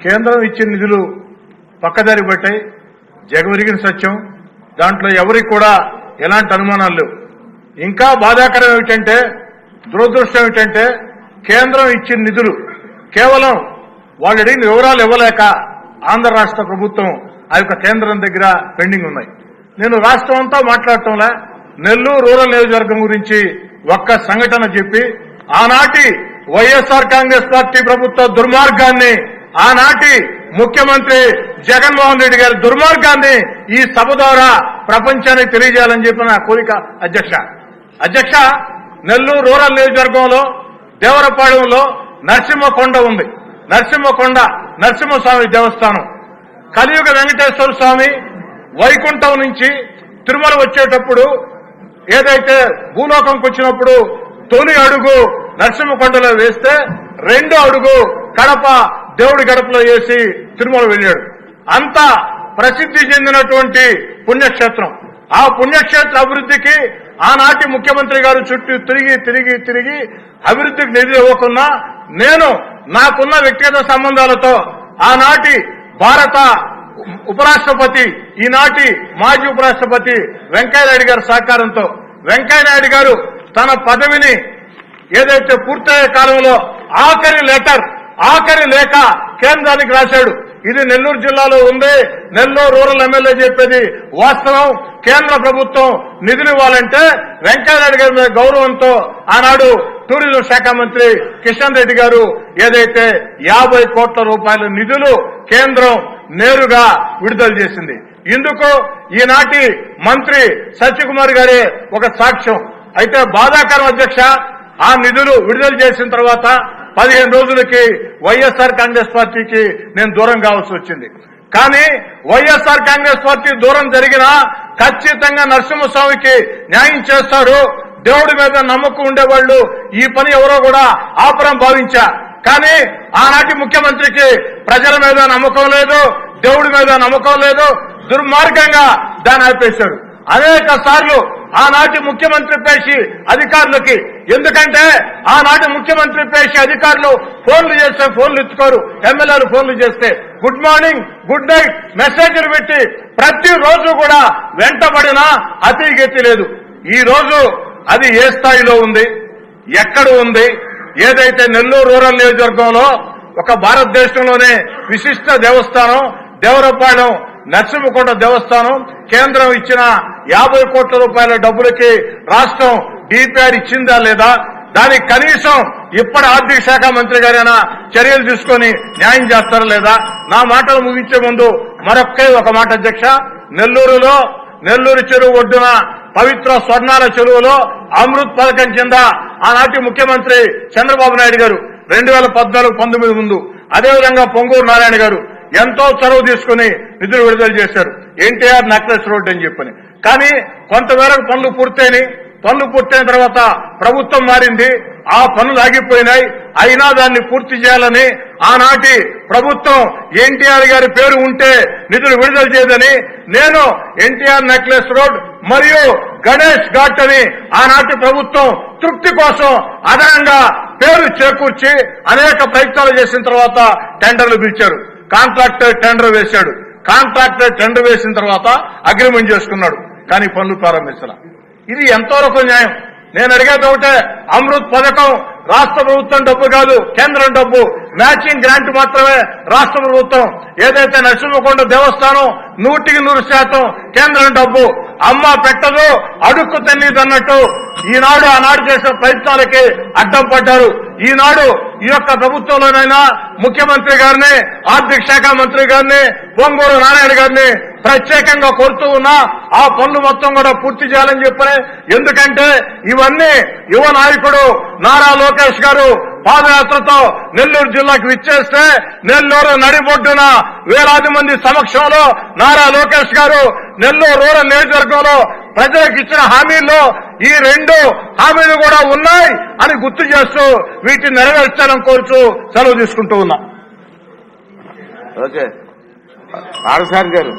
కేంద్రం ఇచ్చిన నిధులు పక్కదారి పట్టాయి. జగమెరిగిన సత్యం. దాంట్లో ఎవరికి కూడా ఎలాంటి అనుమానాలు లేవు. ఇంకా బాధాకరం ఏమిటంటే, దురదృష్టం ఏమిటంటే, కేంద్రం ఇచ్చిన నిధులు కేవలం వాళ్ళు అడిగిన వివరాలు ఇవ్వలేక ఆంధ్ర రాష్ట్ర ప్రభుత్వం ఆ యొక్క కేంద్రం దగ్గర పెండింగ్ ఉన్నాయి. నేను రాష్ట్రం అంతా మాట్లాడటంలా నెల్లూరు రూరల్ నియోజకవర్గం గురించి ఒక్క సంఘటన చెప్పి ఆనాటి వైఎస్ఆర్ కాంగ్రెస్ పార్టీ ప్రభుత్వ దుర్మార్గాన్ని, ఆనాటి ముఖ్యమంత్రి జగన్మోహన్ రెడ్డి గారి దుర్మార్గాన్ని ఈ సభ ద్వారా ప్రపంచానికి తెలియజేయాలని చెప్పిన నా కోరిక. అధ్యక్ష, నెల్లూరు రూరల్ నియోజకవర్గంలో దేవరపాళెంలో నరసింహకొండ ఉంది. నరసింహస్వామి దేవస్థానం. కలియుగ వెంకటేశ్వర స్వామి వైకుంఠం నుంచి తిరుమల వచ్చేటప్పుడు ఏదైతే భూలోకంకి వచ్చినప్పుడు తొలి అడుగు నరసింహకొండలో వేస్తే రెండో అడుగు కడప దేవుడి గడపలో వేసి తిరుమల వెళ్ళాడు. అంత ప్రసిద్ధి చెందినటువంటి పుణ్యక్షేత్రం. ఆ పుణ్యక్షేత్ర అభివృద్ధికి ఆనాటి ముఖ్యమంత్రి గారు చుట్టూ తిరిగి అభివృద్ధికి నిధులు ఇవ్వకున్నా నేను నాకున్న వ్యక్తిగత సంబంధాలతో ఆనాటి భారత ఉపరాష్ట్రపతి, ఈనాటి మాజీ ఉపరాష్ట్రపతి వెంకయ్యనాయుడు గారి సహకారంతో వెంకయ్యనాయుడు గారు తన పదవిని ఏదైతే పూర్తయ్యే కాలంలో ఆఖరి లేఖ కేంద్రానికి రాశాడు. ఇది నెల్లూరు జిల్లాలో ఉంది. నెల్లూరు రూరల్ ఎమ్మెల్యే చెప్పేది వాస్తవం. కేంద్ర ప్రభుత్వం నిధులు ఇవ్వాలంటే వెంకయ్యనాయుడు గారి మీద గౌరవంతో ఆనాడు టూరిజం శాఖ మంత్రి కిషన్ రెడ్డి గారు ఏదైతే 50 కోట్ల రూపాయల నిధులు కేంద్రం నేరుగా విడుదల చేసింది. ఇందుకు ఈనాటి మంత్రి సత్యకుమార్ గారే ఒక సాక్ష్యం. అయితే బాధాకరం అధ్యక్ష, ఆ నిధులు విడుదల చేసిన తర్వాత 15 రోజులకి వైఎస్ఆర్ కాంగ్రెస్ పార్టీకి నేను దూరం కావాల్సి వచ్చింది. కానీ వైఎస్ఆర్ కాంగ్రెస్ పార్టీ దూరం జరిగినా ఖచ్చితంగా నరసింహస్వామికి న్యాయం చేస్తారు. దేవుడి మీద నమ్మకం ఉండేవాళ్లు ఈ పని ఎవరో కూడా ఆపురం భావించా. కానీ ఆనాటి ముఖ్యమంత్రికి ప్రజల మీద నమ్మకం లేదు, దేవుడి మీద నమ్మకం లేదు. దుర్మార్గంగా దాన్ని ఆపేశాడు. అనేక సార్లు ఆనాటి ముఖ్యమంత్రి పేషి అధికారులకి, ఎందుకంటే ఆనాటి ముఖ్యమంత్రి పేషి అధికారులు ఫోన్లు చేస్తే ఫోన్లు ఎత్తుకోరు. ఎమ్మెల్యేలు ఫోన్లు చేస్తే గుడ్ మార్నింగ్, గుడ్ నైట్ మెసేజ్లు పెట్టి ప్రతిరోజు కూడా వెంటబడినా అతిగతి లేదు. ఈ రోజు అది ఏ స్థాయిలో ఉంది, ఎక్కడ ఉంది? ఏదైతే నెల్లూరు రూరల్ నియోజకవర్గంలో ఒక భారతదేశంలోనే విశిష్ట దేవస్థానం దేవరపాళెం నరసింహకొండ దేవస్థానం కేంద్రం ఇచ్చిన 50 కోట్ల రూపాయల డబ్బులకి రాష్ట్రం డిపిఆర్ ఇచ్చిందా లేదా? దానికి కనీసం ఇప్పటి ఆర్థిక శాఖ మంత్రి గారైనా చర్యలు తీసుకొని న్యాయం చేస్తారా లేదా? నా మాటలు ముగించే ముందు ఒక మాట అధ్యక్ష, నెల్లూరు చెరువు ఒడ్డున పవిత్ర స్వర్ణాల చెరువులో అమృత్ పథకం కింద ఆనాటి ముఖ్యమంత్రి చంద్రబాబు నాయుడు గారు 2014-19 ముందు, అదేవిధంగా పొంగూరు నారాయణ గారు ఎంతో చొరవ తీసుకుని నిధులు విడుదల చేశారు. ఎన్టీఆర్ నెక్లెస్ రోడ్ అని చెప్పని. కానీ కొంతమేరకు పనులు పూర్తయిన తర్వాత ప్రభుత్వం మారింది. ఆ పనులు ఆగిపోయినాయి. అయినా దాన్ని పూర్తి చేయాలని ఆనాటి ప్రభుత్వం ఎన్టీఆర్ గారి పేరు ఉంటే నిధులు విడుదల చేయదని నేను ఎన్టీఆర్ నెక్లెస్ రోడ్ మరియు గణేష్ ఘాట్ అని ఆనాటి ప్రభుత్వం తృప్తి కోసం అదనంగా పేరు చేకూర్చి అనేక ప్రయత్నాలు చేసిన తర్వాత టెండర్లు పిలిచారు. కాంట్రాక్టర్ టెండర్ వేశాడు. కాంట్రాక్టర్ టెండర్ వేసిన తర్వాత అగ్రిమెంట్ చేసుకున్నాడు. కానీ పనులు ప్రారంభించాల. ఇది ఎంతవరకు న్యాయం? నేను అడిగేది ఒకటే, అమృత్ పథకం రాష్ట్ర ప్రభుత్వం డబ్బు కాదు, కేంద్రం డబ్బు. మ్యాచింగ్ గ్రాంట్ మాత్రమే రాష్ట్ర ప్రభుత్వం. ఏదైతే నరసింహకొండ దేవస్థానం 100% కేంద్రం డబ్బు. అమ్మ పెట్టదు, అడుక్కు తిన్నదన్నట్టు ఈనాడు ఆనాడు చేసిన ప్రయత్నాలకి అడ్డం పడ్డారు. ఈనాడు ఈ యొక్క ప్రభుత్వంలోనైనా ముఖ్యమంత్రి గారిని, ఆర్థిక శాఖ మంత్రి గారిని, పొంగూరు నారాయణ గారిని ప్రత్యేకంగా కోరుతూ ఉన్నా ఆ పనులు మొత్తం కూడా పూర్తి చేయాలని చెప్పని. ఎందుకంటే ఇవన్నీ యువ నాయకుడు నారా లోకేష్ గారు పాదయాత్రతో నెల్లూరు జిల్లాకు విచ్చేస్తే నెల్లూరు నడిబొడ్డున వేలాది మంది సమక్షంలో నారా లోకేష్ గారు నెల్లూరు రూరల్ నియోజకవర్గంలో ప్రజలకు ఇచ్చిన హామీల్లో ఈ 2 హామీలు కూడా ఉన్నాయి అని గుర్తు చేస్తూ వీటిని నెరవేర్చాలని కోరుతూ సెలవు తీసుకుంటూ ఉన్నా. ఓకే ఆర్సార్ గారు.